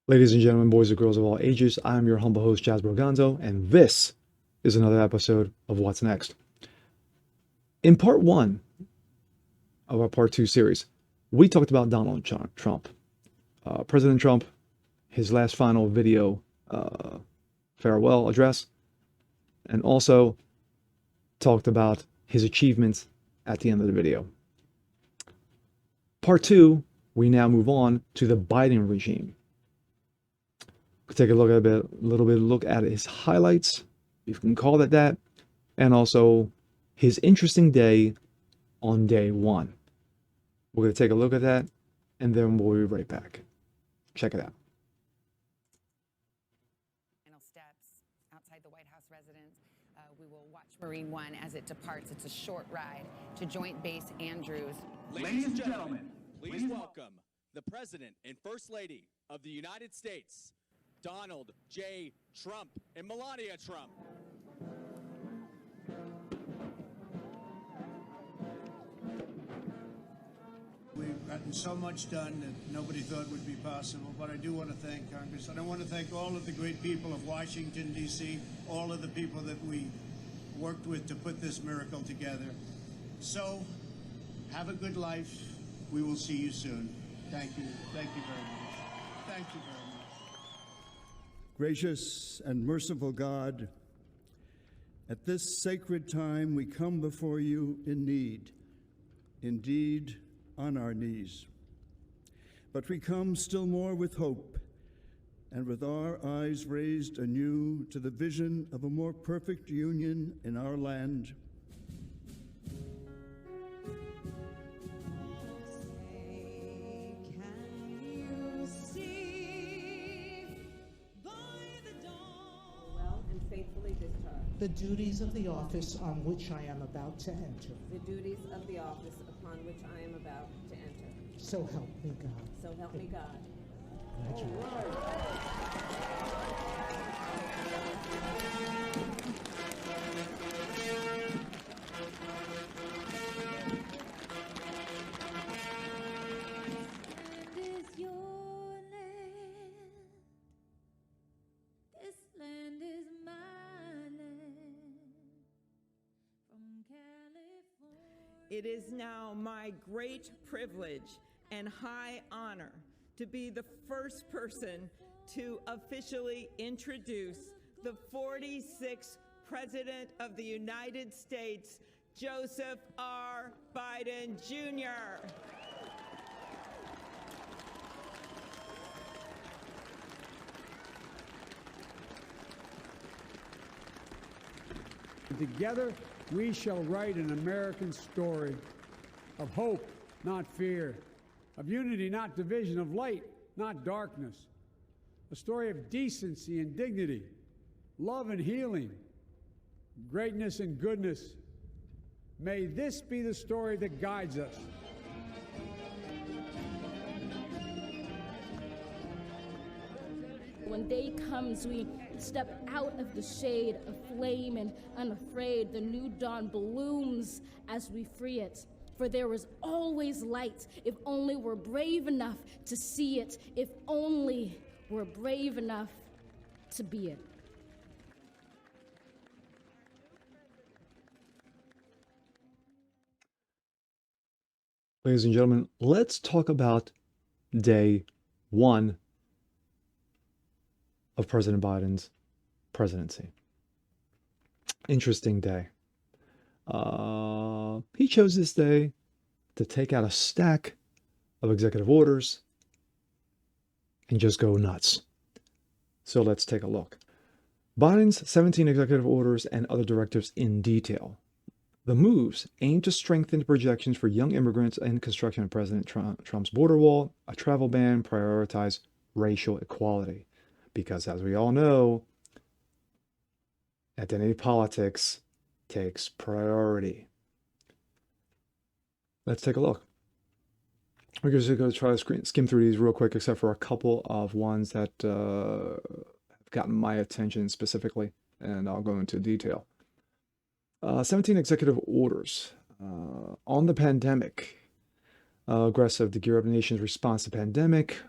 Ladies and gentlemen, boys and girls of all ages, I am your humble host, Jazz Broganzo, and this is another episode of What's Next. In part one of our part two series, we talked about Donald Trump. President Trump, his last final video farewell address, and also talked about his achievements at the end of the video. Part two, we now move on to the Biden regime. We'll take a look at look at his highlights, if you can call it that, and also his interesting day on day one. We're going to take a look at that, and then we'll be right back. Check it out. Final steps outside the White House residence. We will watch Marine One as it departs. It's a short ride to Joint Base Andrews. Ladies and gentlemen, please welcome the President and First Lady of the United States, Donald J. Trump and Melania Trump. We've gotten so much done that nobody thought would be possible, but I do want to thank Congress, and I want to thank all of the great people of Washington, D.C., all of the people that we worked with to put this miracle together. So, have a good life. We will see you soon. Thank you. Thank you very much. Thank you very much. Gracious and merciful God, at this sacred time we come before you in need, indeed on our knees. But we come still more with hope and with our eyes raised anew to the vision of a more perfect union in our land. The duties of the office on which I am about to enter. The duties of the office upon which I am about to enter. So help me God. So help me God. It is now my great privilege and high honor to be the first person to officially introduce the 46th President of the United States, Joseph R. Biden, Jr. Together, we shall write an American story of hope, not fear, of unity, not division, of light, not darkness, a story of decency and dignity, love and healing, greatness and goodness. May this be the story that guides us. When day comes, we step out of the shade, aflame and unafraid. The new dawn blooms as we free it. For there is always light, if only we're brave enough to see it, if only we're brave enough to be it. Ladies and gentlemen, let's talk about day one of President Biden's presidency. Interesting day. He chose this day to take out a stack of executive orders and just go nuts. So let's take a look. Biden's 17 executive orders and other directives in detail. The moves aim to strengthen the projections for young immigrants and construction of President Trump's border wall, a travel ban, prioritize racial equality. Because as we all know, identity politics takes priority. Let's take a look. We're just going to try to skim through these real quick, except for a couple of ones that have gotten my attention specifically, and I'll go into detail. 17 executive orders on the pandemic. Aggressive to gear up the nation's response to pandemic.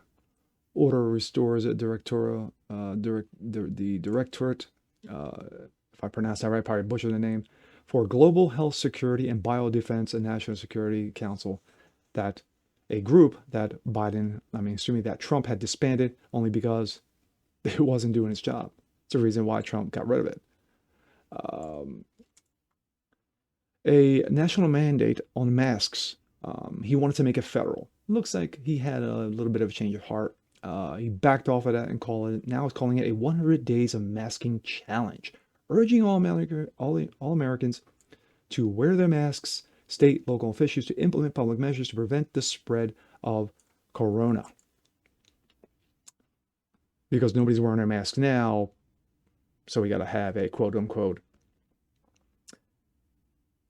order restores a directorate, the directorate, if I pronounce that right, probably butcher the name, for Global Health Security and Biodefense and National Security Council, that a group that assuming that Trump had disbanded only because it wasn't doing its job. It's the reason why Trump got rid of it. A national mandate on masks. He wanted to make it federal. Looks like he had a little bit of a change of heart. He backed off of that and now is calling it a 100 days of masking challenge, urging all Americans to wear their masks, state, local officials to implement public measures to prevent the spread of corona. Because nobody's wearing their masks now, so we got to have a quote unquote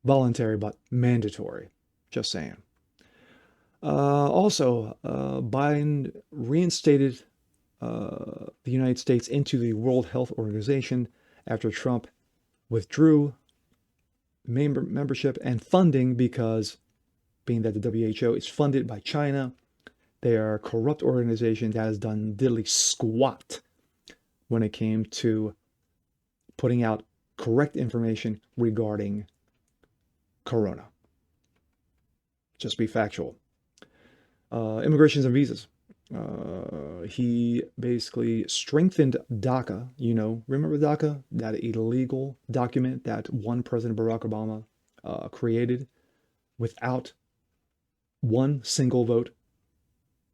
voluntary but mandatory. Just saying. Also, Biden reinstated the United States into the World Health Organization after Trump withdrew membership and funding because, being that the WHO is funded by China, they are a corrupt organization that has done diddly squat when it came to putting out correct information regarding corona. Just be factual. Immigrations and visas. He basically strengthened DACA. Remember DACA? That illegal document that one President Barack Obama created without one single vote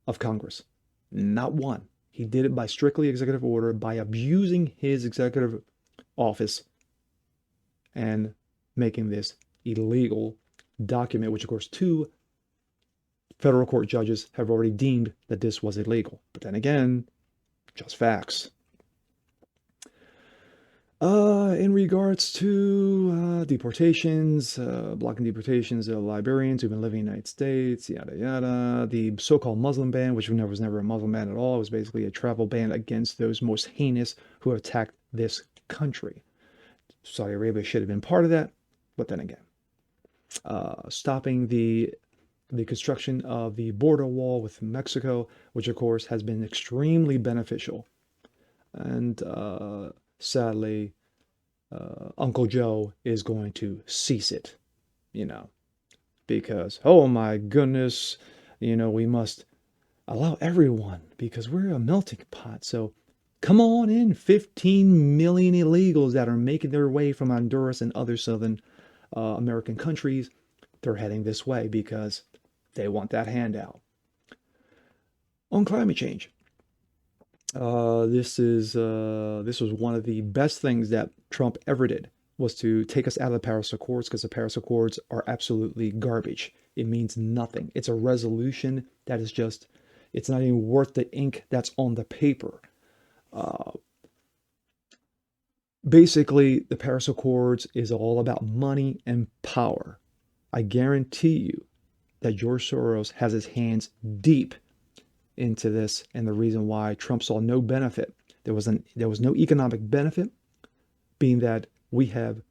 of Congress. Not one. He did it by strictly executive order, by abusing his executive office and making this illegal document, which of course two federal court judges have already deemed that this was illegal. But then again, just facts. In regards to deportations, blocking deportations of Liberians who've been living in the United States, yada yada. The so-called Muslim ban, which was never a Muslim ban at all, it was basically a travel ban against those most heinous who attacked this country. Saudi Arabia should have been part of that, but then again, stopping the construction of the border wall with Mexico, which of course has been extremely beneficial. And sadly, Uncle Joe is going to cease it, because, oh my goodness, we must allow everyone because we're a melting pot. So come on in, 15 million illegals that are making their way from Honduras and other Southern American countries. They're heading this way because they want that handout. On climate change, this was one of the best things that Trump ever did, was to take us out of the Paris Accords, because the Paris Accords are absolutely garbage. It means nothing. It's a resolution that is just, it's not even worth the ink that's on the paper. Basically, the Paris Accords is all about money and power. I guarantee you that George Soros has his hands deep into this, and the reason why Trump saw no benefit, there was no economic benefit, being that we have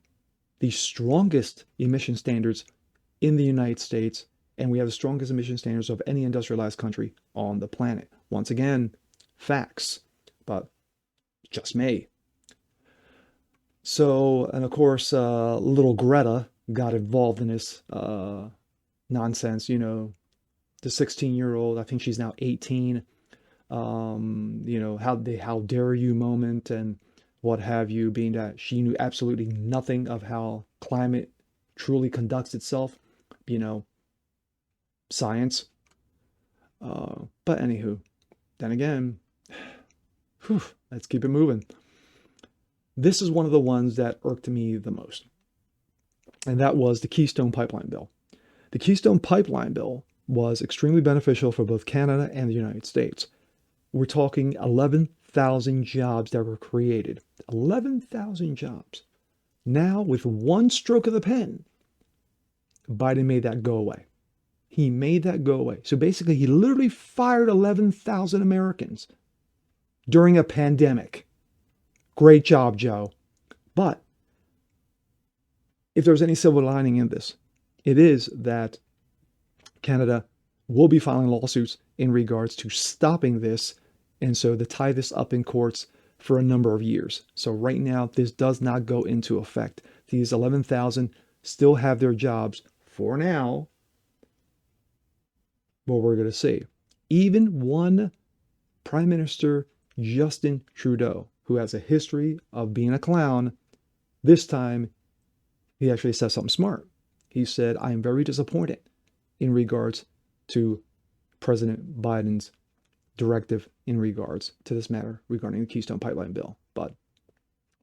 the strongest emission standards in the United States, and we have the strongest emission standards of any industrialized country on the planet. Once again, facts, but just me. So, and of course, little Greta got involved in this nonsense, the 16-year-old, I think she's now 18, how dare you moment and what have you, being that she knew absolutely nothing of how climate truly conducts itself, science. But anywho, then again, let's keep it moving. This is one of the ones that irked me the most, and that was the Keystone Pipeline Bill. The Keystone Pipeline Bill was extremely beneficial for both Canada and the United States. We're talking 11,000 jobs that were created. 11,000 jobs. Now, with one stroke of the pen, Biden made that go away. He made that go away. So basically, he literally fired 11,000 Americans during a pandemic. Great job, Joe. But if there's any silver lining in this, it is that Canada will be filing lawsuits in regards to stopping this And so they tie this up in courts for a number of years. So right now, this does not go into effect. These 11,000 still have their jobs for now, but we're going to see. Even one Prime Minister, Justin Trudeau, who has a history of being a clown, this time he actually said something smart. He said, I am very disappointed in regards to President Biden's directive in regards to this matter regarding the Keystone Pipeline bill, but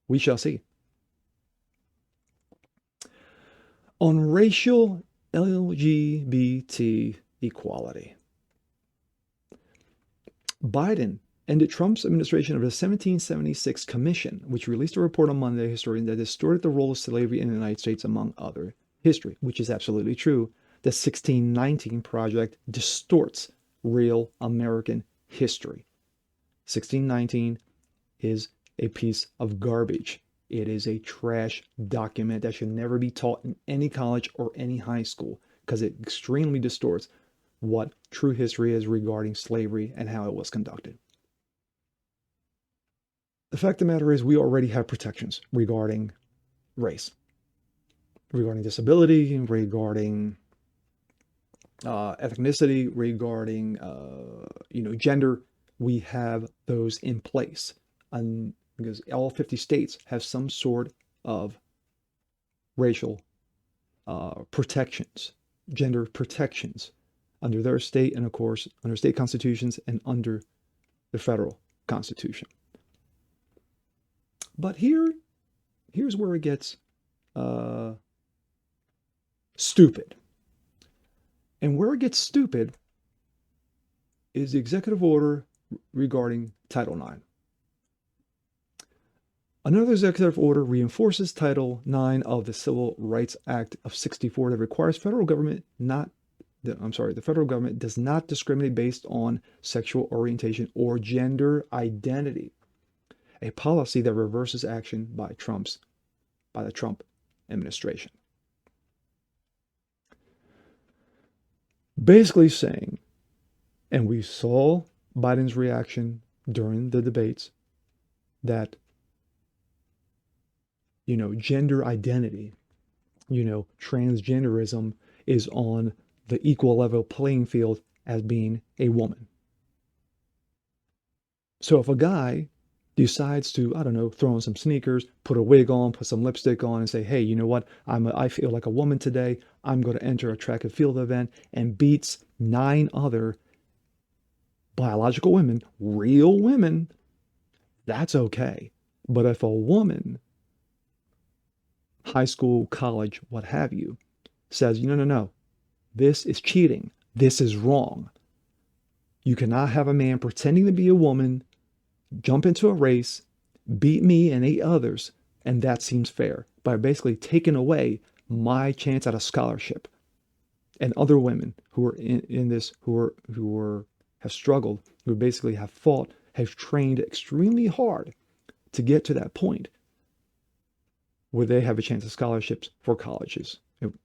we shall see. On racial LGBT equality, Biden ended Trump's administration of the 1776 Commission, which released a report on Monday, historian, that distorted the role of slavery in the United States, among other history, which is absolutely true. The 1619 Project distorts real American history. 1619 is a piece of garbage. It is a trash document that should never be taught in any college or any high school because it extremely distorts what true history is regarding slavery and how it was conducted. The fact of the matter is we already have protections regarding race, regarding disability, regarding ethnicity, regarding gender. We have those in place, and because all 50 states have some sort of racial protections, gender protections under their state, and of course under state constitutions and under the federal constitution. But here's where it gets stupid. And where it gets stupid is the executive order regarding Title IX. Another executive order reinforces Title IX of the Civil Rights Act of '64 that requires the federal government does not discriminate based on sexual orientation or gender identity. A policy that reverses action by the Trump administration. Basically saying, and we saw Biden's reaction during the debates, that, gender identity, transgenderism is on the equal level playing field as being a woman. So if a guy decides to, throw on some sneakers, put a wig on, put some lipstick on, and say, hey, you know what? I feel like a woman today. I'm going to enter a track and field event, and beats 9 other biological women, real women, that's okay. But if a woman, high school, college, what have you, says, no, this is cheating. This is wrong. You cannot have a man pretending to be a woman, jump into a race, beat me and 8 others, and that seems fair, by basically taking away my chance at a scholarship. And other women who are in this, have struggled, who basically have fought, have trained extremely hard to get to that point where they have a chance at scholarships for colleges.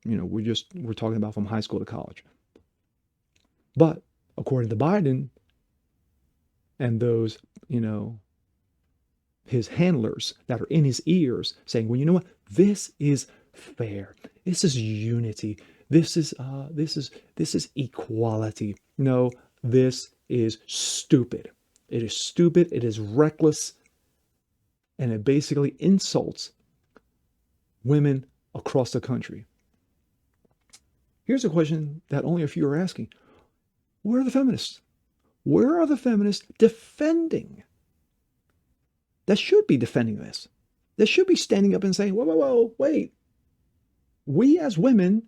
We're talking about from high school to college. But according to Biden and those, his handlers that are in his ears saying, well, you know what? This is fair. This is unity. This is equality. No, this is stupid. It is stupid. It is reckless. And it basically insults women across the country. Here's a question that only a few are asking. Where are the feminists? Where are the feminists defending? That should be defending this. That should be standing up and saying, whoa, wait. We as women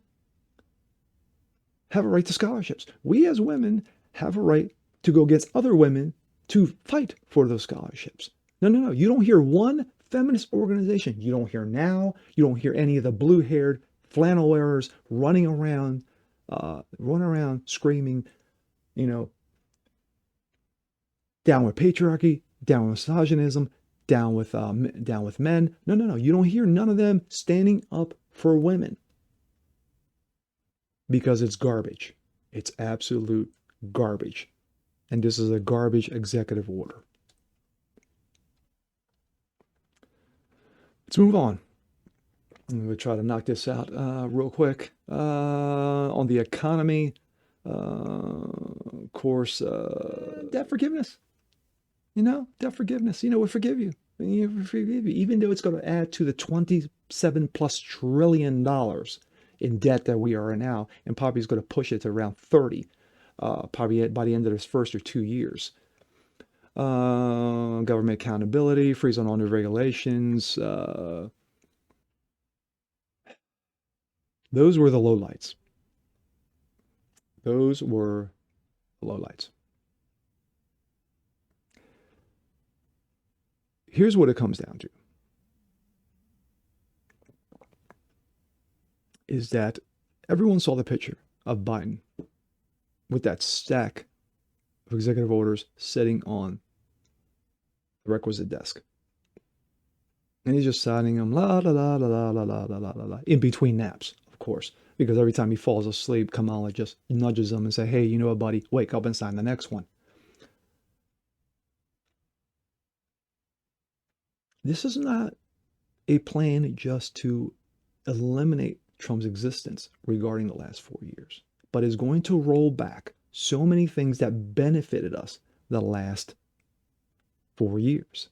have a right to scholarships. We as women have a right to go against other women to fight for those scholarships. No. You don't hear one feminist organization. You don't hear NOW. You don't hear any of the blue-haired flannel wearers running around screaming, down with patriarchy, down with misogynism, down with men. No. You don't hear none of them standing up for women because it's garbage. It's absolute garbage. And this is a garbage executive order. Let's move on. I'm going to try to knock this out real quick. On the economy, of course, debt forgiveness. Debt forgiveness. We forgive you. We forgive you. Even though it's going to add to the $27+ trillion in debt that we are in now, and probably is going to push it to around 30, probably by the end of this first or 2 years. Government accountability, freeze on all new regulations. Those were the lowlights. Those were the lowlights. Here's what it comes down to. Is that everyone saw the picture of Biden with that stack of executive orders sitting on the requisite desk. And he's just signing them, la, la, la, la, la, la, la, la, la, la, in between naps, of course. Because every time he falls asleep, Kamala just nudges him and say, hey, you know what, buddy, wake up and sign the next one. This is not a plan just to eliminate Trump's existence regarding the last 4 years, but is going to roll back so many things that benefited us the last 4 years.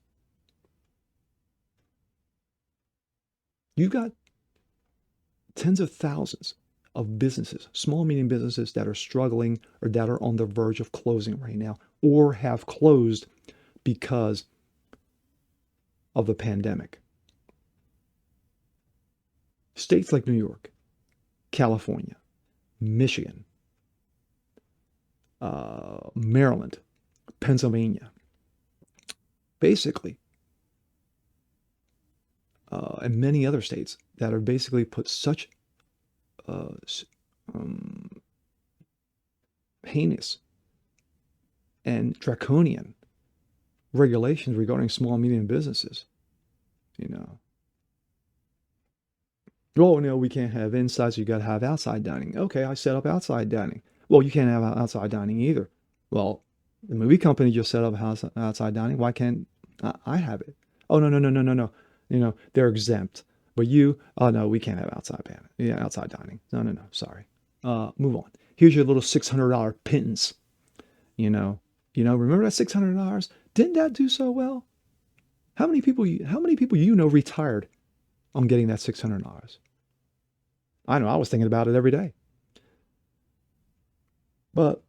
You've got tens of thousands of businesses, small, medium businesses that are struggling or that are on the verge of closing right now or have closed because of the pandemic. States like New York, California, Michigan, Maryland, Pennsylvania, basically, and many other states that have basically put such heinous and draconian regulations regarding small and medium businesses. Oh, no, we can't have inside, so you got to have outside dining. Okay, I set up outside dining. Well, you can't have outside dining either. Well, the movie company just set up outside dining. Why can't I have it? Oh, no. They're exempt. But you, oh, no, we can't have outside dining. No, sorry. Move on. Here's your little $600 pittance. Remember that $600? Didn't that do so well? How many people retired on getting that $600? I know, I was thinking about it every day. But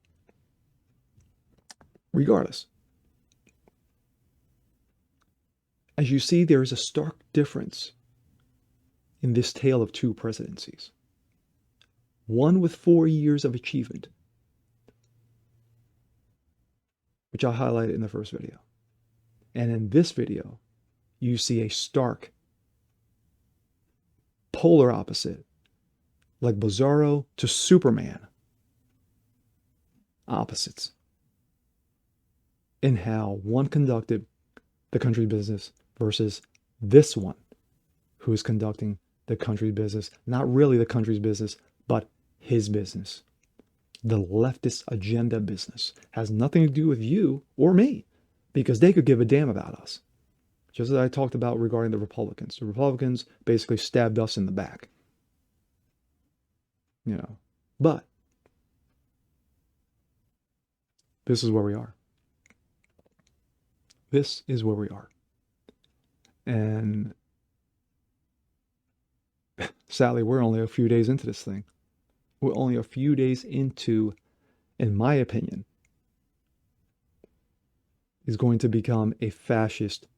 regardless, as you see, there is a stark difference in this tale of two presidencies. One with 4 years of achievement, which I highlighted in the first video. And in this video, you see a stark polar opposite, like Bizarro to Superman. Opposites in how one conducted the country business versus this one who is conducting the country's business, not really the country's business, but his business. The leftist agenda business has nothing to do with you or me, because they could give a damn about us. Just as I talked about regarding the Republicans. The Republicans basically stabbed us in the back. But this is where we are. This is where we are. And sadly, we're only a few days into this thing. We're only a few days into, in my opinion, is going to become a fascist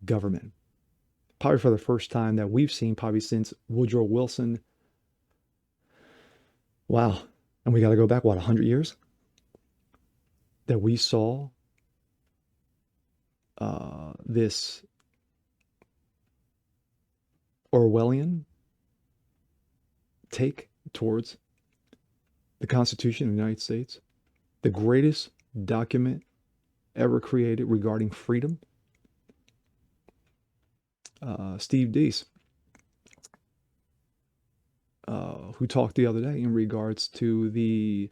government. Probably for the first time that we've seen, probably since Woodrow Wilson. Wow. And we got to go back, 100 years? That we saw this Orwellian take towards the Constitution of the United States, the greatest document ever created regarding freedom. Steve Deese, who talked the other day in regards to the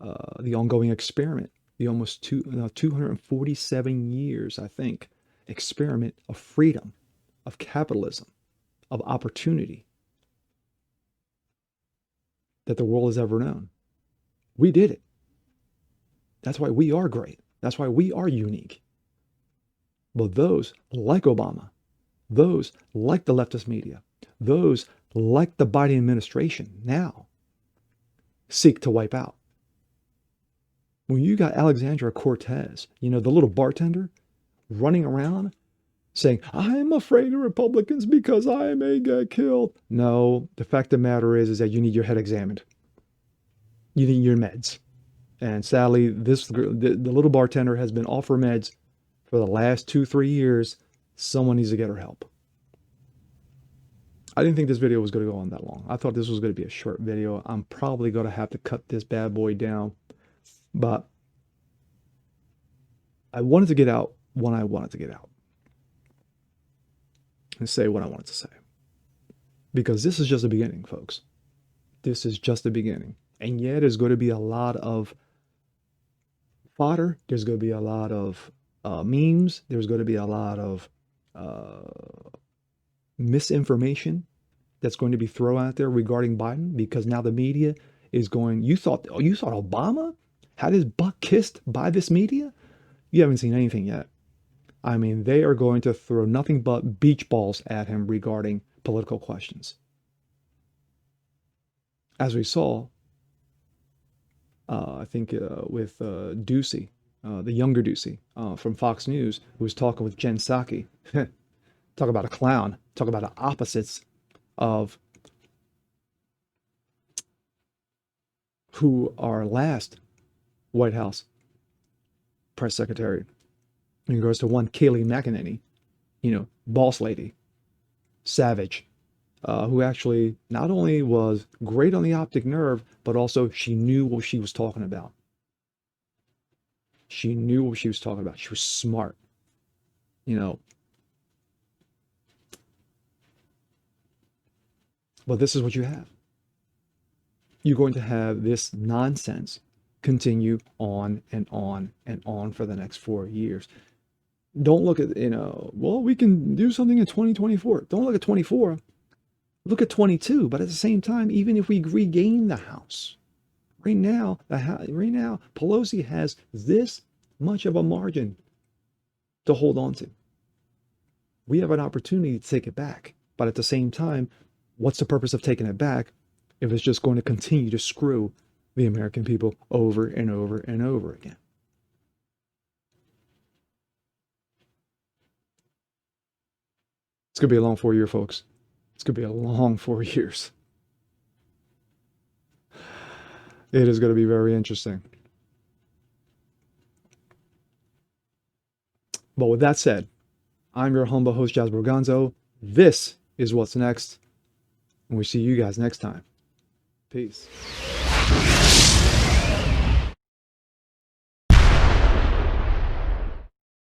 ongoing experiment the almost 247 years, I think, experiment of freedom, of capitalism, of opportunity that the world has ever known. We did it. That's why we are great. That's why we are unique. But those like Obama, those like the leftist media, those like the Biden administration now seek to wipe out. When you got Alexandria Cortez, the little bartender running around saying, I'm afraid of Republicans because I may get killed. No, the fact of the matter is that you need your head examined. You need your meds. And sadly, the little bartender has been off her meds for the last 2-3 years. Someone needs to get her help. I didn't think this video was going to go on that long. I thought this was going to be a short video. I'm probably going to have to cut this bad boy down. But I wanted to get out when I wanted to get out. And say what I wanted to say. Because this is just the beginning, folks. This is just the beginning. And yeah, there's going to be a lot of fodder. There's going to be a lot of memes. There's going to be a lot of misinformation that's going to be thrown out there regarding Biden, because now the media is going, you thought Obama had his butt kissed by this media? You haven't seen anything yet. I mean, they are going to throw nothing but beach balls at him regarding political questions. As we saw, I think with Ducey, the younger Ducey from Fox News, who was talking with Jen Psaki. Talk about a clown. Talk about the opposites of who our last White House press secretary, in regards to one Kayleigh McEnany, boss lady, savage, who actually not only was great on the optic nerve, but also she knew what she was talking about. She knew what she was talking about. She was smart, But this is what you have. You're going to have this nonsense continue on and on and on for the next 4 years. Don't look at, well, we can do something in 2024. Don't look at 24. Look at 22. But at the same time, even if we regain the House, right now, Pelosi has this much of a margin to hold on to. We have an opportunity to take it back. But at the same time, what's the purpose of taking it back if it's just going to continue to screw the American people over and over and over again? It's going to be a long 4 year, folks. It's going to be a long 4 years. It is going to be very interesting. But with that said, I'm your humble host, Jazz Borganzo. This is What's Next. And we see you guys next time. Peace.